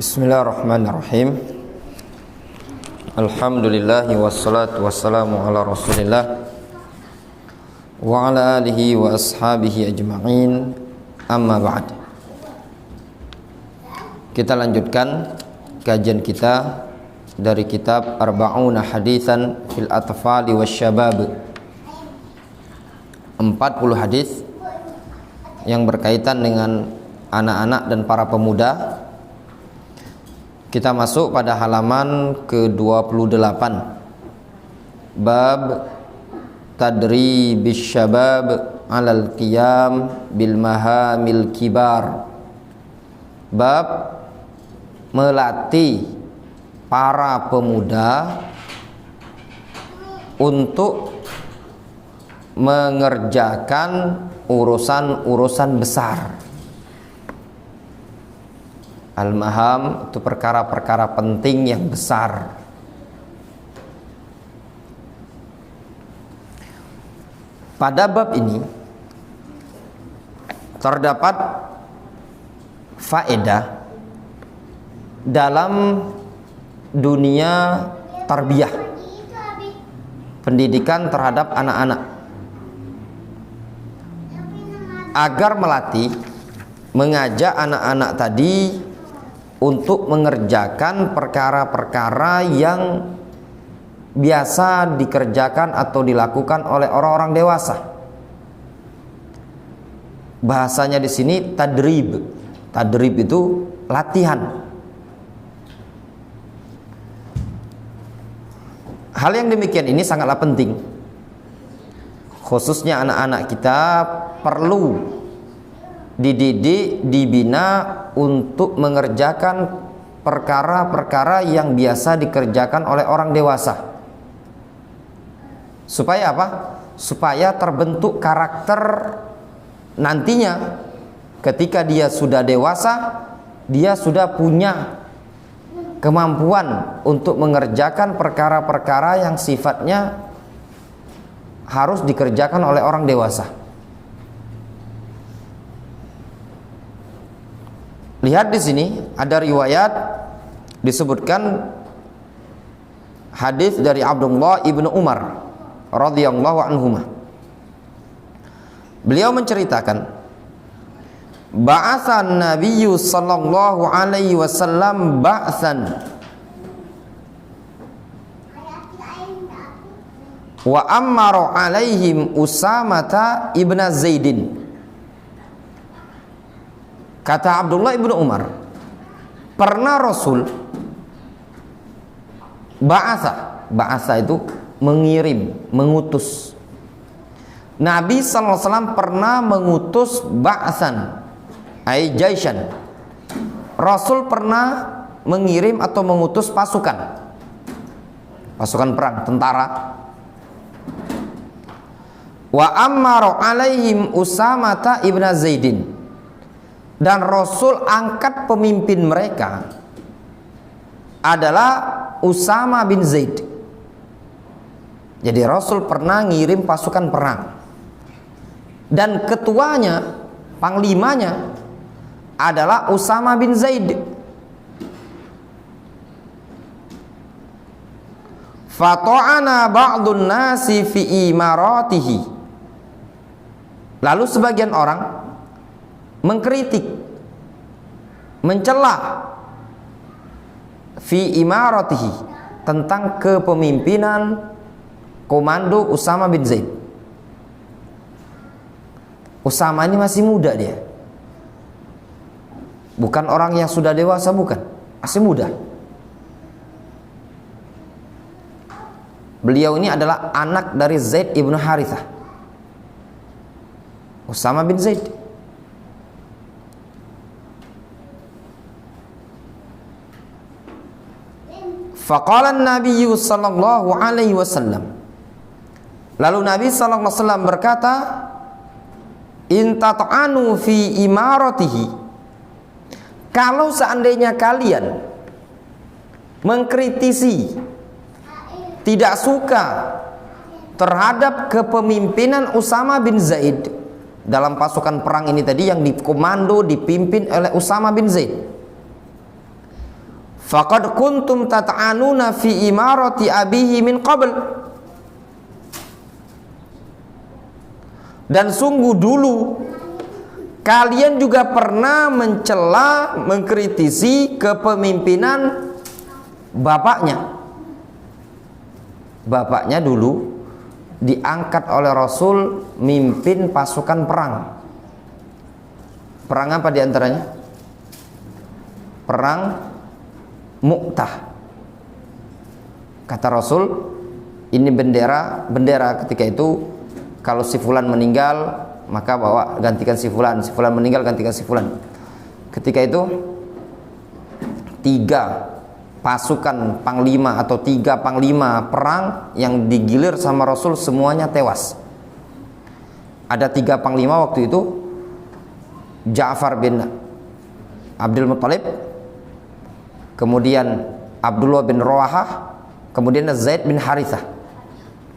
Bismillahirrahmanirrahim. Alhamdulillahi wassalatu wassalamu ala rasulillah wa ala alihi wa ashabihi ajma'in, amma ba'd. Kita lanjutkan kajian kita dari kitab Arba'una Haditsan fil Atfali wasyabab, 40 hadis yang berkaitan dengan anak-anak dan para pemuda. Kita masuk pada halaman ke-28, bab tadribis syabab 'alal qiyam bil mahamil kibar. Bab melatih para pemuda untuk mengerjakan urusan-urusan besar. Al-maham itu perkara-perkara penting yang besar. Pada bab ini terdapat faedah dalam dunia tarbiyah, pendidikan terhadap anak-anak, agar melatih, mengajak anak-anak tadi untuk mengerjakan perkara-perkara yang biasa dikerjakan atau dilakukan oleh orang-orang dewasa. Bahasanya di sini tadrib. Tadrib itu latihan. Hal yang demikian ini sangatlah penting. Khususnya anak-anak kita perlu dididik, dibina untuk mengerjakan perkara-perkara yang biasa dikerjakan oleh orang dewasa. Supaya apa? Supaya terbentuk karakter nantinya. Ketika dia sudah dewasa, dia sudah punya kemampuan untuk mengerjakan perkara-perkara yang sifatnya harus dikerjakan oleh orang dewasa. Lihat di sini ada riwayat disebutkan hadis dari Abdullah ibnu Umar radhiyallahu anhuma. Beliau menceritakan, ba'atsan Nabiyyu sallallahu alaihi wasallam ba'tsan wa ammara alaihim Usamata ibn Zaidin. Kata Abdullah ibnu Umar, pernah Rasul ba'asa itu mengirim, mengutus. Nabi SAW pernah mengutus ba'san, ay jaishan. Rasul pernah mengirim atau mengutus pasukan perang, tentara. Wa ammara alaihim Usamata ibn Zaidin. Dan Rasul angkat pemimpin mereka adalah Usama bin Zaid. Jadi Rasul pernah ngirim pasukan perang, dan ketuanya, panglimanya adalah Usama bin Zaid. Fata'ana ba'dun nasi fi imaratihi. Lalu sebagian orang mengkritik, mencela fi imaratihi, tentang kepemimpinan komando Usama bin Zaid. Usama ini masih muda, dia bukan orang yang sudah dewasa, bukan, masih muda. Beliau ini adalah anak dari Zaid ibnu Harithah, Usama bin Zaid. Faqala an-Nabi sallallahu alaihi wasallam. Lalu Nabi sallallahu alaihi wasallam berkata, in tata'anu fi imaratihi. Kalau seandainya kalian mengkritisi, tidak suka terhadap kepemimpinan Usama bin Zaid dalam pasukan perang ini tadi, yang dikomando, dipimpin oleh Usama bin Zaid, faqad kuntum tat'anuna fi imarati abihi min qabl. Dan sungguh dulu kalian juga pernah mencela, mengkritisi kepemimpinan bapaknya. Bapaknya dulu diangkat oleh Rasul mimpin pasukan perang. Perang apa diantaranya? Perang Mu'tah. Kata Rasul, ini bendera ketika itu, kalau si fulan meninggal maka bawa gantikan si fulan meninggal gantikan si fulan. Ketika itu 3 pasukan panglima atau 3 panglima perang yang digilir sama Rasul semuanya tewas. Ada 3 panglima waktu itu, Ja'far bin Abdul Muttalib, kemudian Abdullah bin Rawahah, kemudian Zaid bin Harithah.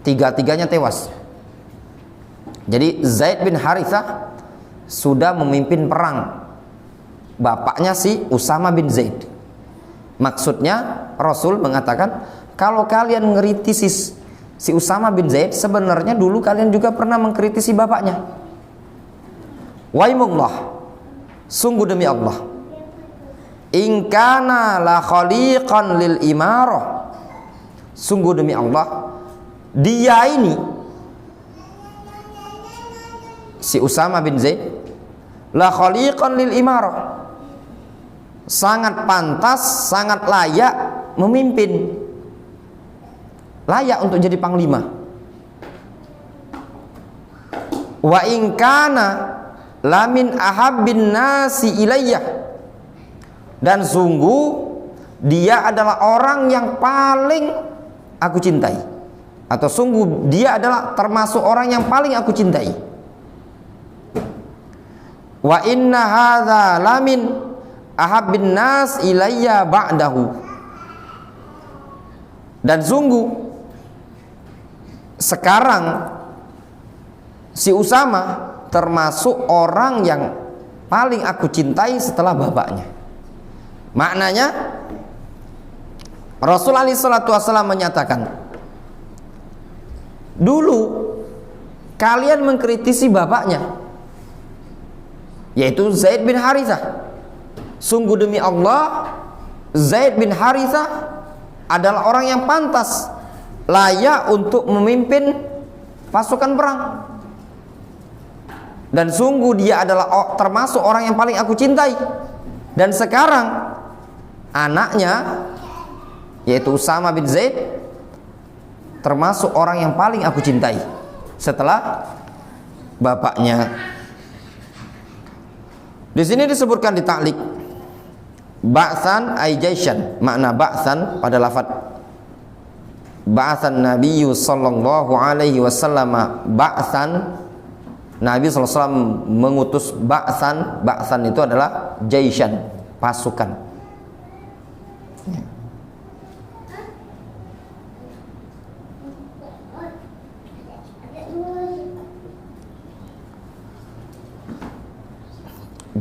3-tiganya tewas. Jadi Zaid bin Harithah sudah memimpin perang, bapaknya si Usama bin Zaid. Maksudnya Rasul mengatakan, kalau kalian ngkritisi si Usama bin Zaid, sebenarnya dulu kalian juga pernah mengkritisi bapaknya. Waimullah, sungguh demi Allah, in kana la khaliqan lil imarah, sungguh demi Allah, dia ini si Usama bin Zaid la khaliqan lil imarah, sangat pantas, sangat layak memimpin, layak untuk jadi panglima. Wa in kana lamin ahabbin nasi ilayya, dan sungguh dia adalah orang yang paling aku cintai, atau sungguh dia adalah termasuk orang yang paling aku cintai. Wa inna hadza lamin ahabbin nas ilayya ba'dahu, dan sungguh sekarang si Usama termasuk orang yang paling aku cintai setelah bapaknya. Maknanya Rasulullah SAW menyatakan, dulu kalian mengkritisi bapaknya, yaitu Zaid bin Harithah. Sungguh demi Allah, Zaid bin Harithah adalah orang yang pantas, layak untuk memimpin pasukan perang. Dan sungguh dia adalah termasuk orang yang paling aku cintai. Dan sekarang anaknya, yaitu Usama bin Zaid, termasuk orang yang paling aku cintai setelah bapaknya. Di sini disebutkan di ta'liq, ba'tsan ay jaishan. Makna ba'tsan pada lafaz ba'tsan Nabiyyu sallallahu alaihi wasallam, ba'tsan, Nabi SAW mengutus ba'tsan. Ba'tsan itu adalah jaishan, pasukan.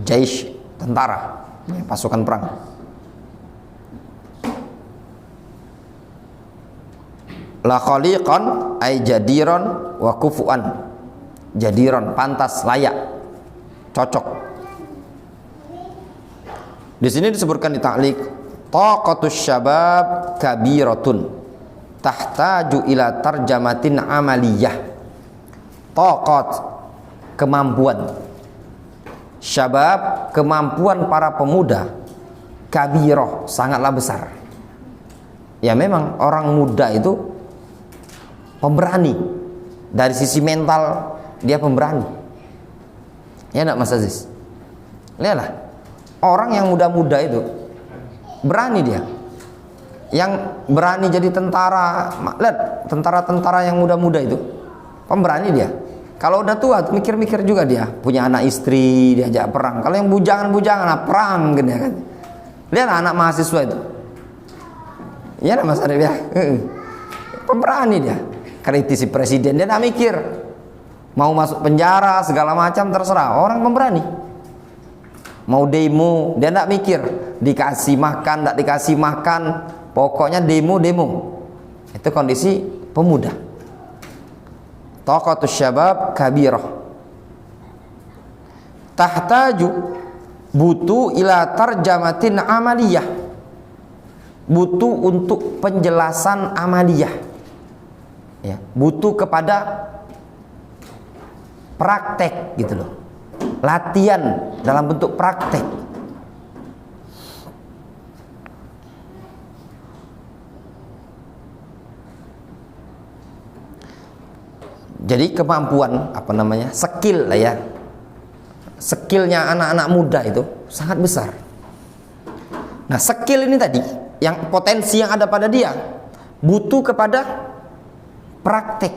Jaish, tentara, pasukan perang. La khaliqan ay jadiran wa kufuan. Jadiran, pantas, layak, cocok. Di sini disebutkan di ta'liq, taqatus syabab kabiratun tahtaju ila tarjamatin amaliyah. Taqat, kemampuan. Syabab, kemampuan para pemuda. Kabirah, sangatlah besar. Ya memang orang muda itu pemberani. Dari sisi mental dia pemberani. Ya enggak Mas Aziz? Lihatlah, orang yang muda-muda itu berani dia. Yang berani jadi tentara, lihat tentara-tentara yang muda-muda itu pemberani dia. Kalau udah tua mikir-mikir juga dia, punya anak istri, diajak perang. Kalau yang bujangan-bujangan perang gitu ya kan. Lihat anak mahasiswa itu. Ya Mas Arif ya. Pemberani dia. Kritisi presiden dia enggak mikir. Mau masuk penjara segala macam terserah, orang pemberani. Mau demo dia enggak mikir. dikasih makan, tidak dikasih makan, pokoknya demo-demo. Itu kondisi pemuda. Taqatus syabab kabirah. Tahtaju, butuh ila tarjamatin amaliyah, butuh untuk penjelasan amaliyah, ya, butuh kepada praktek gitu loh, latihan dalam bentuk praktek. Jadi kemampuan skill lah ya, skillnya anak-anak muda itu sangat besar. Nah, skill ini tadi, yang potensi yang ada pada dia butuh kepada praktek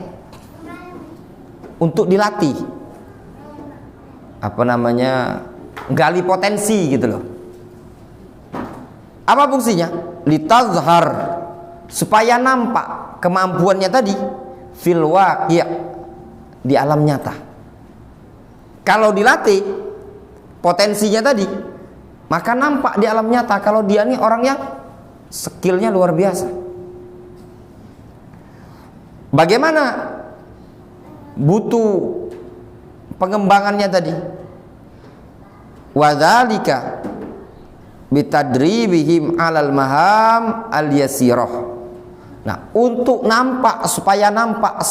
untuk dilatih, gali potensi gitu loh. Apa fungsinya? Litazhar, supaya nampak kemampuannya tadi fil waqi', di alam nyata. Kalau dilatih potensinya tadi, maka nampak di alam nyata kalau dia ini orang yang skillnya luar biasa. Bagaimana butuh pengembangannya tadi? Wadzalika bitadribihim alal maham al yasirah. Nah, untuk nampak, supaya nampak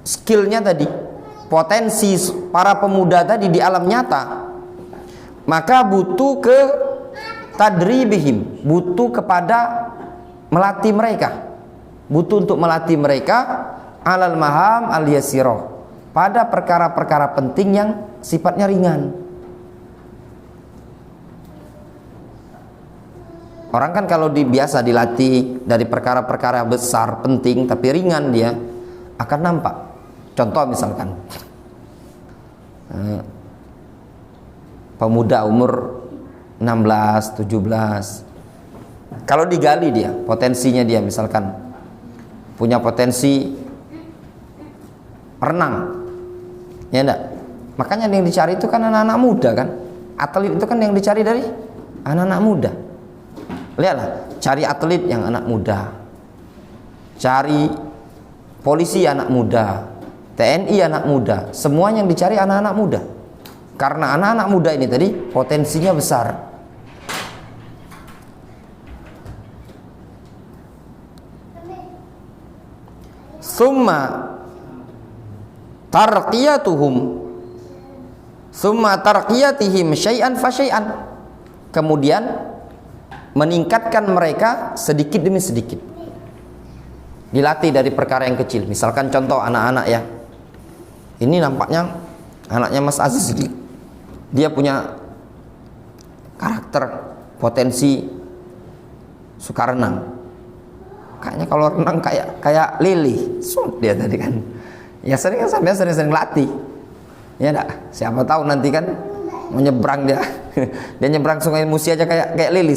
skillnya tadi, potensi para pemuda tadi di alam nyata, maka butuh ke tadribihim, butuh kepada melatih mereka, butuh untuk melatih mereka alal maham al yasirah, pada perkara-perkara penting yang sifatnya ringan. Orang kan kalau biasa dilatih dari perkara-perkara besar penting tapi ringan, dia akan nampak. Contoh misalkan pemuda umur 16, 17, kalau digali dia potensinya, dia misalkan punya potensi renang, ya enggak? Makanya yang dicari itu kan anak-anak muda kan, atlet itu kan yang dicari dari anak-anak muda. Lihatlah, cari atlet yang anak muda, cari polisi anak muda, TNI anak muda, semuanya yang dicari anak-anak muda. Karena anak-anak muda ini tadi potensinya besar. Summa tarqiyatihim syai'an fa syai'an. Kemudian meningkatkan mereka sedikit demi sedikit. Dilatih dari perkara yang kecil. Misalkan contoh anak-anak ya. Ini nampaknya anaknya Mas Aziz, dia punya karakter, potensi suka renang. Kayaknya kalau renang kayak Lili, dia tadi kan. Ya sering latih. Ya enggak? Siapa tahu nanti kan menyeberang dia. Dia nyebrang Sungai Musi aja kayak Lili,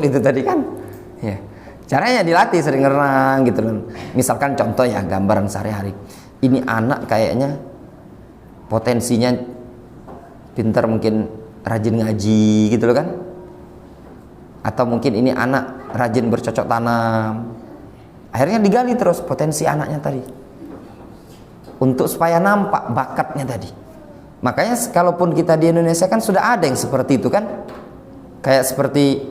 itu tadi kan. Ya. Caranya dilatih sering renang gitu loh. Misalkan contoh ya, gambaran sehari-hari. Ini anak kayaknya potensinya pintar, mungkin rajin ngaji gitu loh kan. Atau mungkin ini anak rajin bercocok tanam. Akhirnya digali terus potensi anaknya tadi, untuk supaya nampak bakatnya tadi. Makanya kalaupun kita di Indonesia kan sudah ada yang seperti itu kan. Kayak seperti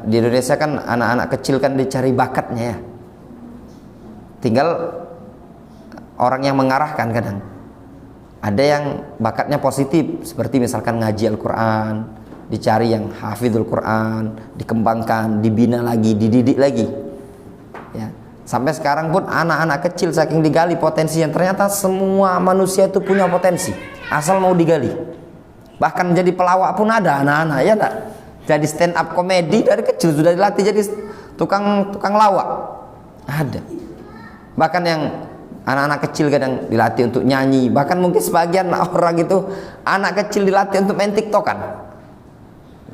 di Indonesia kan anak-anak kecil kan dicari bakatnya ya. Tinggal orang yang mengarahkan kadang. Ada yang bakatnya positif, seperti misalkan ngaji Al-Quran, dicari yang hafizul Quran, dikembangkan, dibina lagi, dididik lagi. Ya. Sampai sekarang pun anak-anak kecil saking digali potensinya, ternyata semua manusia itu punya potensi, asal mau digali. Bahkan jadi pelawak pun ada anak-anak, ya enggak? Jadi stand up komedi dari kecil sudah dilatih jadi tukang lawak. Ada. Bahkan yang anak-anak kecil kadang dilatih untuk nyanyi. Bahkan mungkin sebagian orang itu anak kecil dilatih untuk main TikTokan,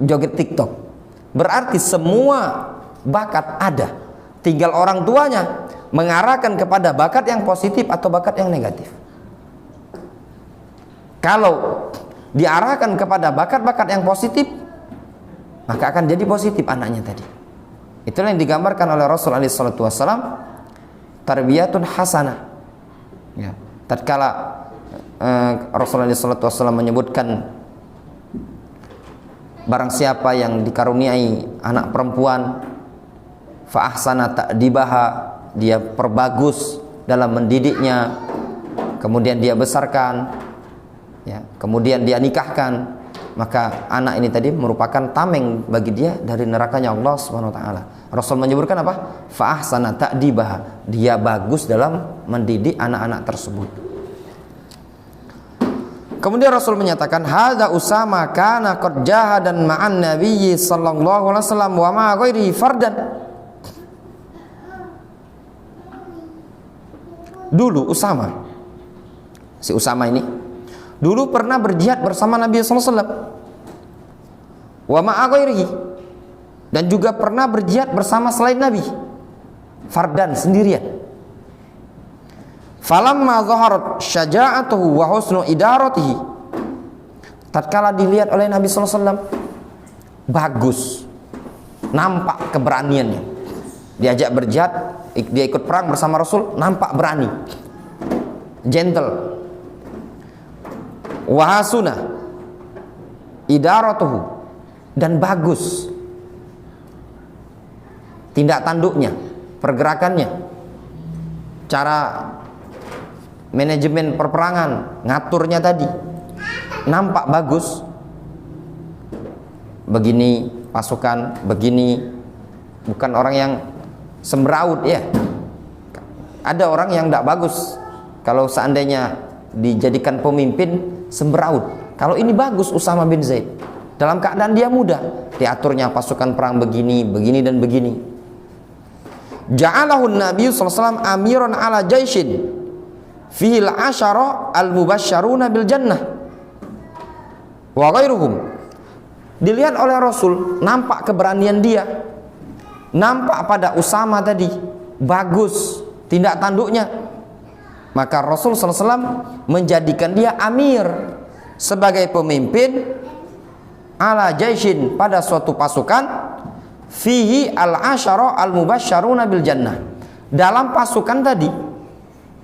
joget TikTok. Berarti semua bakat ada. Tinggal orang tuanya mengarahkan kepada bakat yang positif atau bakat yang negatif. Kalau diarahkan kepada bakat-bakat yang positif, maka akan jadi positif anaknya tadi. Itulah yang digambarkan oleh Rasul alaihi salatu wassalam, tarbiyatun hasanah. Ya, tatkala Rasul alaihi salatu wassalam menyebutkan barang siapa yang dikaruniai anak perempuan, fa ahsana ta'dibaha, dia perbagus dalam mendidiknya, kemudian dia besarkan, ya, kemudian dia nikahkan, maka anak ini tadi merupakan tameng bagi dia dari nerakanya Allah Subhanahu wa taala. Rasul menyebutkan apa? Fa ahsana ta'dibaha, dia bagus dalam mendidik anak-anak tersebut. Kemudian Rasul menyatakan, hadza Usama kana qad jahadan ma'an nabiyyi sallallahu alaihi wasallam wa ma ghairihi fardan. Dulu Usama, si Usama ini dulu pernah berjihad bersama Nabi sallallahu alaihi wasallam wa ma ghairihi, dan juga pernah berjihad bersama selain Nabi, fardan, sendirian. Falamma zaharat syaja'atuhu wa husnu idaratihi, tatkala dilihat oleh Nabi sallallahu alaihi wasallam bagus, nampak keberaniannya, diajak berjihad, dia ikut perang bersama Rasul, nampak berani, gentle. Wa hasuna idaratuhu, dan bagus tindak tanduknya, pergerakannya, cara manajemen perperangan, ngaturnya tadi nampak bagus. Begini pasukan, begini, bukan orang yang sembraut ya. Ada orang yang tidak bagus kalau seandainya dijadikan pemimpin, sembraut. Kalau ini bagus Usama bin Zaid, dalam keadaan dia muda, diaturnya pasukan perang begini, begini dan begini. Ja'alahu Nabi sallallahu alaihi wasallam amiran ala jaishin fihil asyara al-mubasysyaruna bil jannah wa ghairuhum. Dilihat oleh Rasul, nampak keberanian dia, nampak pada Usama tadi bagus tindak tanduknya, maka Rasul sallallahu alaihi wasallam menjadikan dia amir, sebagai pemimpin ala jaishin, pada suatu pasukan, fihi al-asyara al-mubasysyaruna bil jannah. Dalam pasukan tadi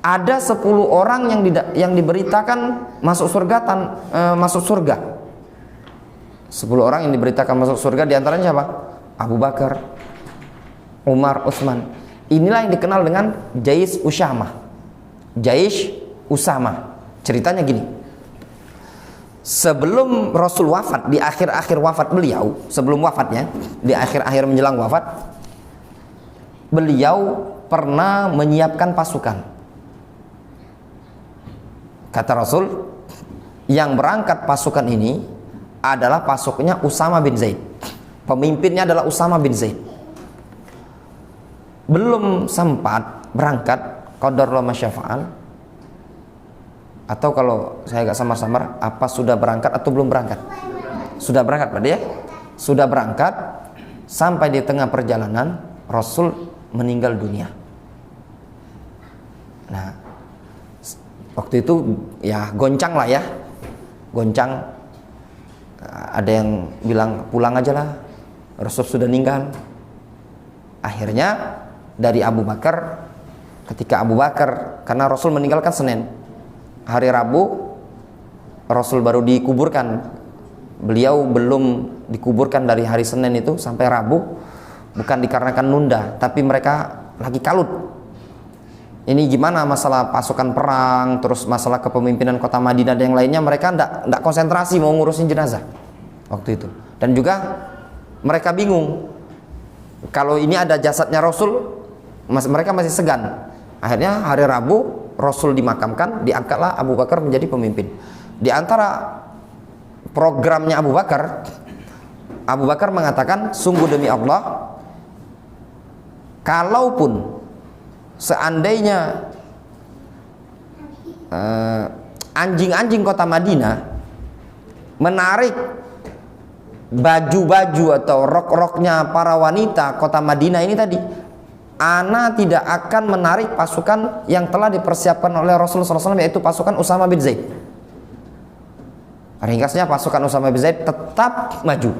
ada 10 orang yang diberitakan masuk surga, masuk surga. 10 orang yang diberitakan masuk surga, diantaranya siapa? Abu Bakar, Umar, Utsman. Inilah yang dikenal dengan Jais Usama. Jais Usama. Ceritanya gini. Sebelum Rasul wafat, di akhir-akhir wafat beliau, sebelum wafatnya, di akhir-akhir menjelang wafat, beliau pernah menyiapkan pasukan. Kata Rasul, yang berangkat pasukan ini adalah pasukannya Usama bin Zaid. Pemimpinnya adalah Usama bin Zaid. Belum sempat berangkat, qadarullah masyafa'al, atau kalau saya agak samar-samar, apa sudah berangkat atau belum berangkat? Sudah berangkat Pak ya? Sudah berangkat, sampai di tengah perjalanan Rasul meninggal dunia. Nah, waktu itu ya goncang lah ya, goncang. Ada yang bilang pulang aja lah, Rasul sudah meninggal. Akhirnya dari Abu Bakar, ketika Abu Bakar, karena Rasul meninggalkan Senin, hari Rabu Rasul baru dikuburkan. Beliau belum dikuburkan dari hari Senin itu sampai Rabu, bukan dikarenakan nunda, tapi mereka lagi kalut. Ini gimana masalah pasukan perang, terus masalah kepemimpinan kota Madinah dan yang lainnya, mereka enggak konsentrasi mau ngurusin jenazah waktu itu. Dan juga mereka bingung, kalau ini ada jasadnya Rasul, mereka masih segan. Akhirnya hari Rabu Rasul dimakamkan, diangkatlah Abu Bakar menjadi pemimpin. Di antara programnya Abu Bakar mengatakan, sungguh demi Allah, kalaupun seandainya anjing-anjing kota Madinah menarik baju-baju atau rok-roknya para wanita kota Madinah ini tadi, ana tidak akan menarik pasukan yang telah dipersiapkan oleh Rasulullah SAW, yaitu pasukan Usama bin Zaid. Ringkasnya, pasukan Usama bin Zaid tetap maju.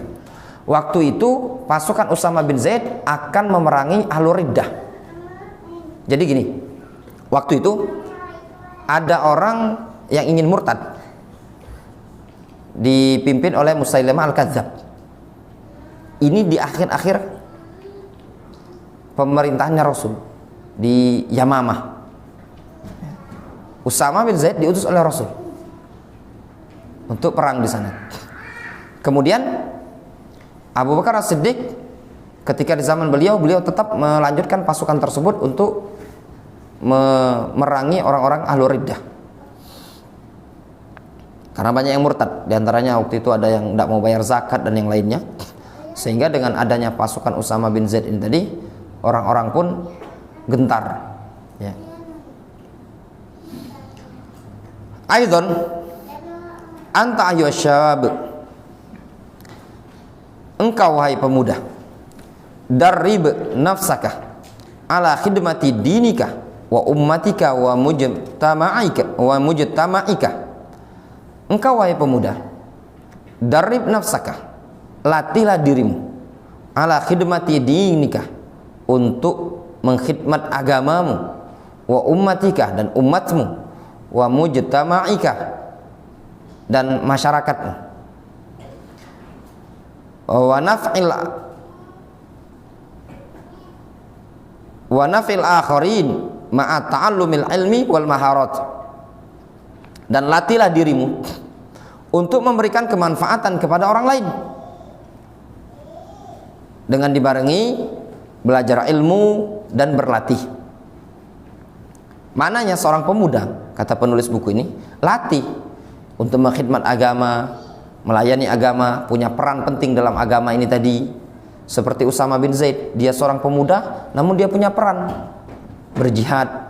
Waktu itu pasukan Usama bin Zaid akan memerangi Ahlul Riddah. Jadi gini, waktu itu ada orang yang ingin murtad, dipimpin oleh Musailamah Al-Kadzab. Ini di akhir-akhir pemerintahnya Rasul di Yamamah. Usama bin Zaid diutus oleh Rasul untuk perang di sana. Kemudian Abu Bakar As-Siddiq ketika di zaman beliau tetap melanjutkan pasukan tersebut untuk memerangi orang-orang Ahlul Riddah. Karena banyak yang murtad, diantaranya waktu itu ada yang tidak mau bayar zakat dan yang lainnya. Sehingga dengan adanya pasukan Usama bin Zaid ini tadi, orang-orang pun gentar. Ya. Aidon, anta ayyuhas syabab, engkau wahai pemuda, darrib nafsaka ala khidmati dinika wa ummatika wa mujtama'ika. Engkau wahai pemuda, darrib nafsaka, latihlah dirimu, ala khidmati dinika, untuk mengkhidmat agamamu, wa ummatika, dan umatmu, wa mujtama'ika, dan masyarakatmu, wa naf'il akharin ma'a ta'allumil ilmi wal maharat, dan latihlah dirimu untuk memberikan kemanfaatan kepada orang lain dengan dibarengi belajar ilmu dan berlatih. Mananya seorang pemuda, kata penulis buku ini, latih untuk mengkhidmat agama, melayani agama, punya peran penting dalam agama ini tadi. Seperti Usama bin Zaid, dia seorang pemuda namun dia punya peran berjihad.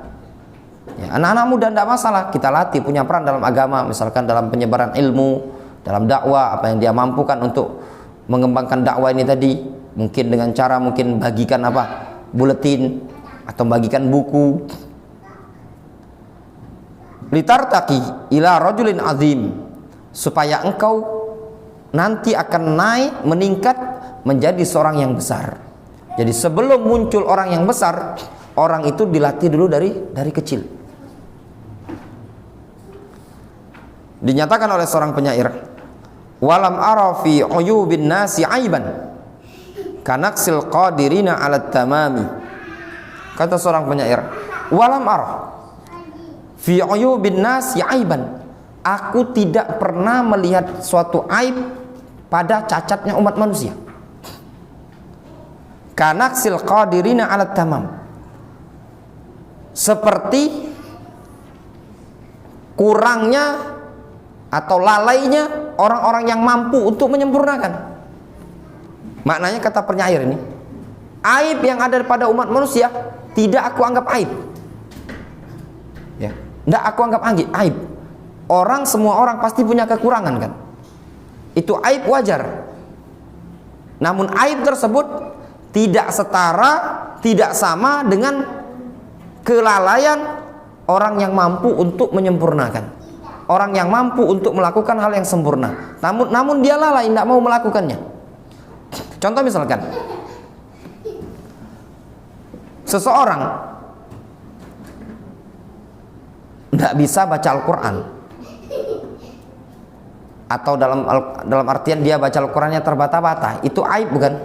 Ya, anak-anak muda tidak masalah, kita latih punya peran dalam agama, misalkan dalam penyebaran ilmu, dalam dakwah, apa yang dia mampukan untuk mengembangkan dakwah ini tadi. Mungkin dengan cara bagikan buletin atau bagikan buku. Litartaqi ila rajulin azim, supaya engkau nanti akan naik, meningkat menjadi seorang yang besar. Jadi sebelum muncul orang yang besar, orang itu dilatih dulu dari kecil. Dinyatakan oleh seorang penyair, walam ara fi uyubin nasi aiban kanaksil qadirina 'ala tamami. Kata seorang penyair, walam ara fi uyubin nasi aiban, aku tidak pernah melihat suatu aib pada cacatnya umat manusia. Kanaksil qadirina 'ala tamam, seperti kurangnya atau lalainya orang-orang yang mampu untuk menyempurnakan. Maknanya kata penyair ini, aib yang ada pada umat manusia tidak aku anggap aib. Ya, tidak aku anggap aib. Semua orang pasti punya kekurangan kan. Itu aib wajar. Namun aib tersebut tidak setara, tidak sama dengan kelalaian orang yang mampu untuk menyempurnakan. Orang yang mampu untuk melakukan hal yang sempurna, namun dia lalai, tidak mau melakukannya. Contoh misalkan, seseorang tidak bisa baca Al-Quran, atau dalam artian dia baca Al-Qurannya terbata-bata, itu aib bukan?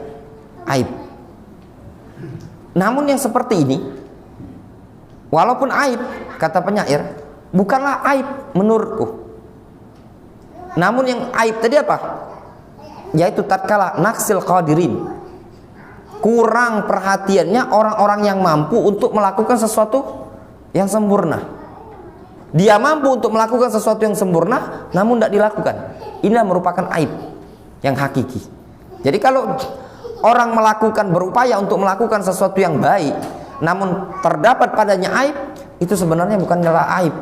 Aib. Namun yang seperti ini, walaupun aib, kata penyair, bukanlah aib menurutku. Namun yang aib tadi apa? Yaitu tatkala naksil qadirin, kurang perhatiannya orang-orang yang mampu untuk melakukan sesuatu yang sempurna. Dia mampu untuk melakukan sesuatu yang sempurna, namun tidak dilakukan. Inilah merupakan aib yang hakiki. Jadi kalau orang berupaya untuk melakukan sesuatu yang baik, namun terdapat padanya aib, itu sebenarnya bukanlah aib.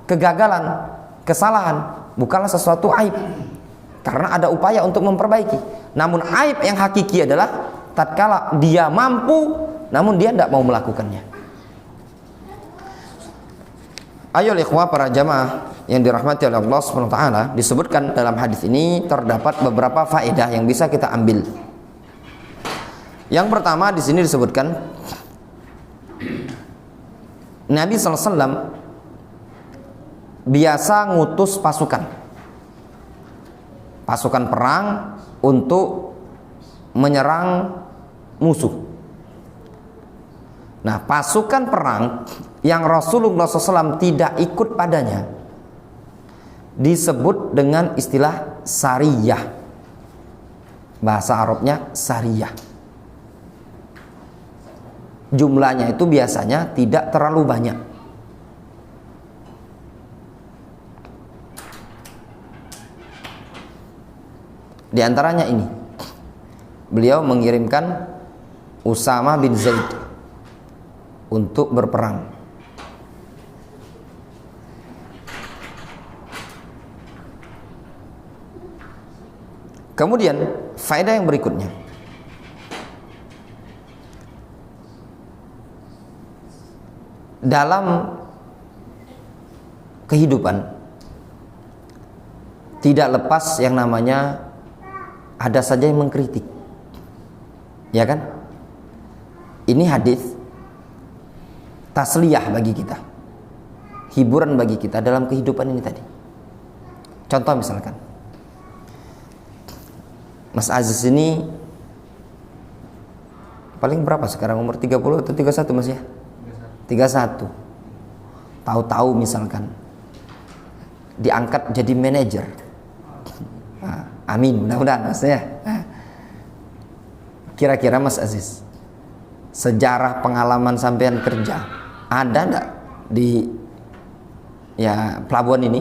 Kegagalan, kesalahan bukanlah sesuatu aib, karena ada upaya untuk memperbaiki. Namun aib yang hakiki adalah tatkala dia mampu namun dia tidak mau melakukannya. Ayo ikhwah para jamaah yang dirahmati oleh Allah Subhanahu wa taala, disebutkan dalam hadis ini terdapat beberapa faedah yang bisa kita ambil. Yang pertama di sini disebutkan Nabi sallallahu alaihi wasallam biasa ngutus pasukan perang untuk menyerang musuh. Nah, pasukan perang yang Rasulullah SAW tidak ikut padanya disebut dengan istilah sariyah. Bahasa Arabnya sariyah. Jumlahnya itu biasanya tidak terlalu banyak. Di antaranya ini, beliau mengirimkan Usama bin Zaid untuk berperang. Kemudian faedah yang berikutnya, dalam kehidupan tidak lepas yang namanya ada saja yang mengkritik, ya kan? Ini hadis tasliyah bagi kita, hiburan bagi kita dalam kehidupan ini tadi. Contoh misalkan, Mas Aziz ini paling berapa sekarang, umur 30 atau 31 Mas ya? 31. Tahu-tahu misalkan diangkat jadi manajer. Amin, mudah-mudahan Mas ya. Kira-kira Mas Aziz, sejarah pengalaman sampean kerja ada enggak di pelabuhan ini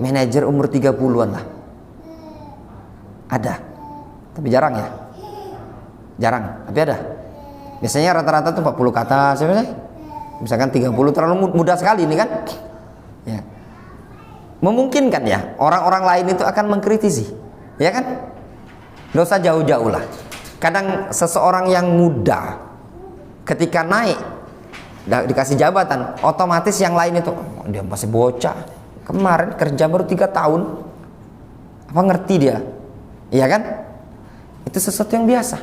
manajer umur 30-an lah? Ada, tapi jarang ya. Jarang, tapi ada. Biasanya rata-rata tuh 40 ke atas, misalkan 30 terlalu muda sekali ini kan. Ya. Memungkinkan ya orang-orang lain itu akan mengkritisi, ya kan? Nggak usah jauh-jauh lah. Kadang seseorang yang muda ketika naik dikasih jabatan, otomatis yang lain itu dia masih bocah, kemarin kerja baru 3 tahun, apa ngerti dia, iya kan? Itu sesuatu yang biasa.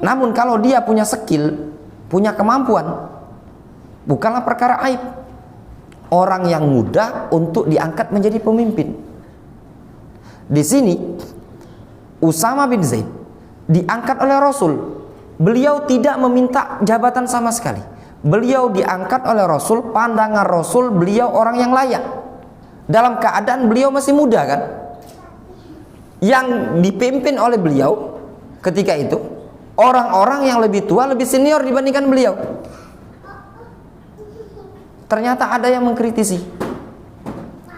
Namun kalau dia punya skill, punya kemampuan, bukanlah perkara aib orang yang muda untuk diangkat menjadi pemimpin. Di sini Usama bin Zaid diangkat oleh Rasul. Beliau tidak meminta jabatan sama sekali. Beliau diangkat oleh Rasul, pandangan Rasul beliau orang yang layak. Dalam keadaan beliau masih muda kan? Yang dipimpin oleh beliau ketika itu orang-orang yang lebih tua, lebih senior dibandingkan beliau. Ternyata ada yang mengkritisi.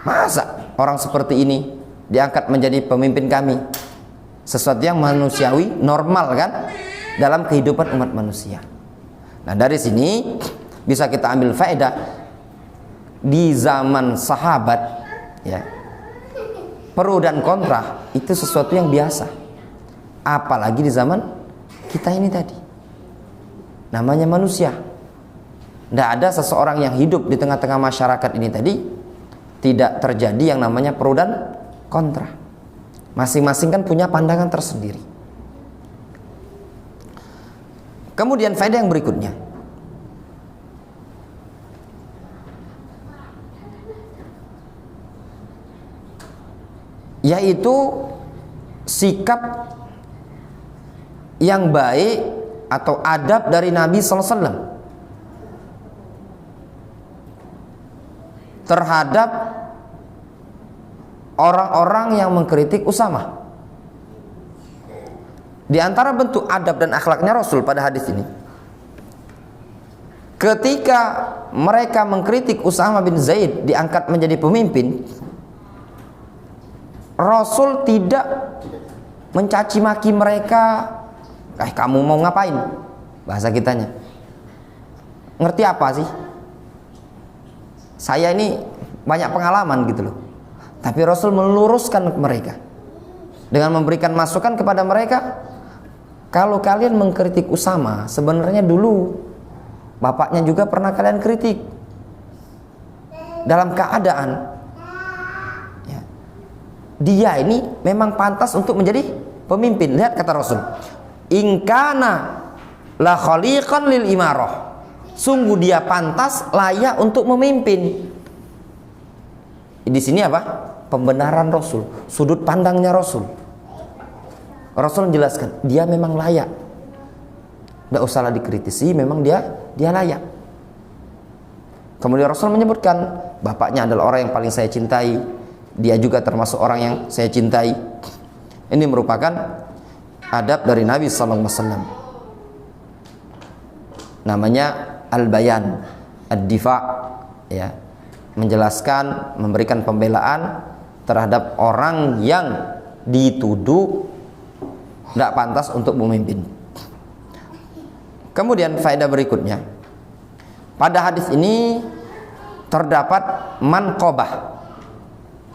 Masa orang seperti ini diangkat menjadi pemimpin kami? Sesuatu yang manusiawi, normal kan, dalam kehidupan umat manusia. Nah, dari sini bisa kita ambil faedah di zaman sahabat, ya, pro dan kontra itu sesuatu yang biasa. Apalagi di zaman kita ini tadi, namanya manusia. Tidak ada seseorang yang hidup di tengah-tengah masyarakat ini tadi tidak terjadi yang namanya pro dan kontra. Masing-masing kan punya pandangan tersendiri. Kemudian faedah yang berikutnya, yaitu sikap yang baik atau adab dari Nabi sallallahu alaihi wasallam terhadap orang-orang yang mengkritik Usama. Di antara bentuk adab dan akhlaknya Rasul pada hadis ini, ketika mereka mengkritik Usama bin Zaid diangkat menjadi pemimpin, Rasul tidak mencaci maki mereka, kamu mau ngapain? Bahasa kitanya, ngerti apa sih? Saya ini banyak pengalaman gitu loh. Tapi Rasul meluruskan mereka dengan memberikan masukan kepada mereka, kalau kalian mengkritik Usama, sebenarnya dulu bapaknya juga pernah kalian kritik dalam keadaan ya, dia ini memang pantas untuk menjadi pemimpin. Lihat kata Rasul, in kana la khaliqan lil imarah, sungguh dia pantas, layak untuk memimpin. Di sini apa? Pembenaran Rasul, sudut pandangnya Rasul. Rasul menjelaskan dia memang layak, tidak usahlah dikritisi, memang dia layak. Kemudian Rasul menyebutkan bapaknya adalah orang yang paling saya cintai, dia juga termasuk orang yang saya cintai. Ini merupakan adab dari Nabi SAW, namanya al-bayan, ad-difa, ya, menjelaskan, memberikan pembelaan terhadap orang yang dituduh tidak pantas untuk memimpin. Kemudian faedah berikutnya, pada hadis ini terdapat manqobah,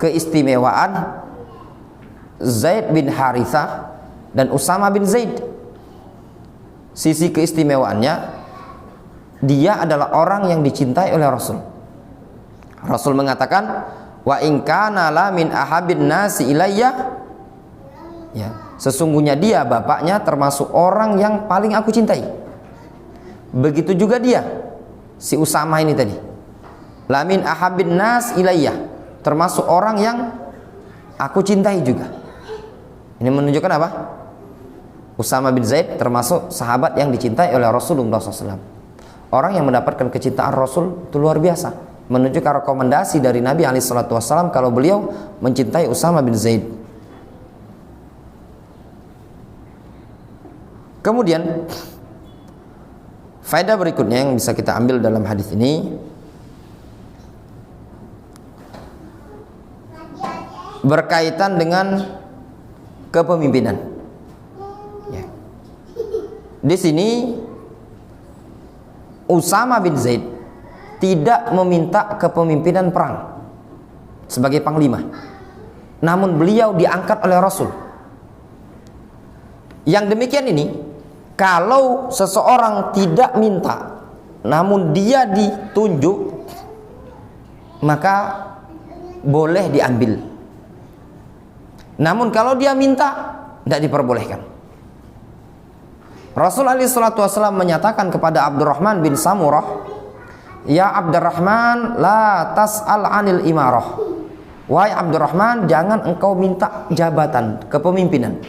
keistimewaan Zaid bin Harithah dan Usama bin Zaid. Sisi keistimewaannya, dia adalah orang yang dicintai oleh Rasul. Rasul mengatakan, wa in kana la min ahabin nasi ilayya, ya, sesungguhnya dia, bapaknya, termasuk orang yang paling aku cintai. Begitu juga dia, si Usama ini tadi, la min ahabin nas ilayya, termasuk orang yang aku cintai juga. Ini menunjukkan apa? Usama bin Zaid termasuk sahabat yang dicintai oleh Rasulullah SAW. Orang yang mendapatkan kecintaan Rasul itu luar biasa, menunjukkan rekomendasi dari Nabi SAW kalau beliau mencintai Usama bin Zaid. Kemudian faedah berikutnya yang bisa kita ambil dalam hadis ini, berkaitan dengan kepemimpinan. Ya. Di sini Usama bin Zaid tidak meminta kepemimpinan perang sebagai panglima, namun beliau diangkat oleh Rasul. Yang demikian ini, kalau seseorang tidak minta namun dia ditunjuk, maka boleh diambil. Namun kalau dia minta, tidak diperbolehkan. Rasul SAW menyatakan kepada Abdurrahman bin Samurah, ya Abdurrahman, la tas'al anil imarah. Wahai Abdurrahman, jangan engkau minta jabatan kepemimpinan.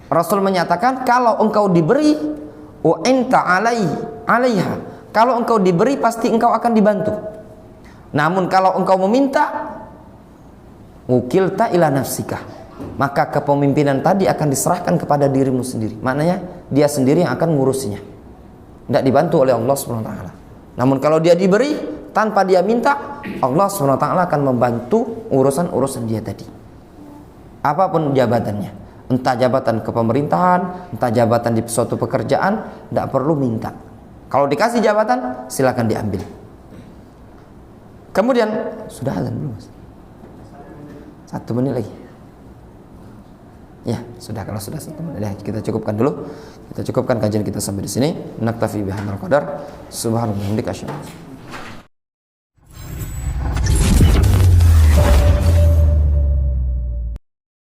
Rasul menyatakan, kalau engkau diberi, wa anta alaiha, kalau engkau diberi pasti engkau akan dibantu. Namun kalau engkau meminta, wukilta ila nafsika, maka kepemimpinan tadi akan diserahkan kepada dirimu sendiri. Maknanya dia sendiri yang akan ngurusinya, tidak dibantu oleh Allah SWT. Namun kalau dia diberi tanpa dia minta, Allah SWT akan membantu urusan-urusan dia tadi, apapun jabatannya, entah jabatan kepemerintahan, entah jabatan di suatu pekerjaan, tidak perlu minta. Kalau dikasih jabatan, silakan diambil. Kemudian sudah azan belum, Mas? 1 menit lagi. Ya, sudah. Kalau sudah 1 menit, ya, kita cukupkan dulu. Kita cukupkan kajian kita sampai di sini. Naktafi bihadzal qadar. Subhanallah wa bihamdihi.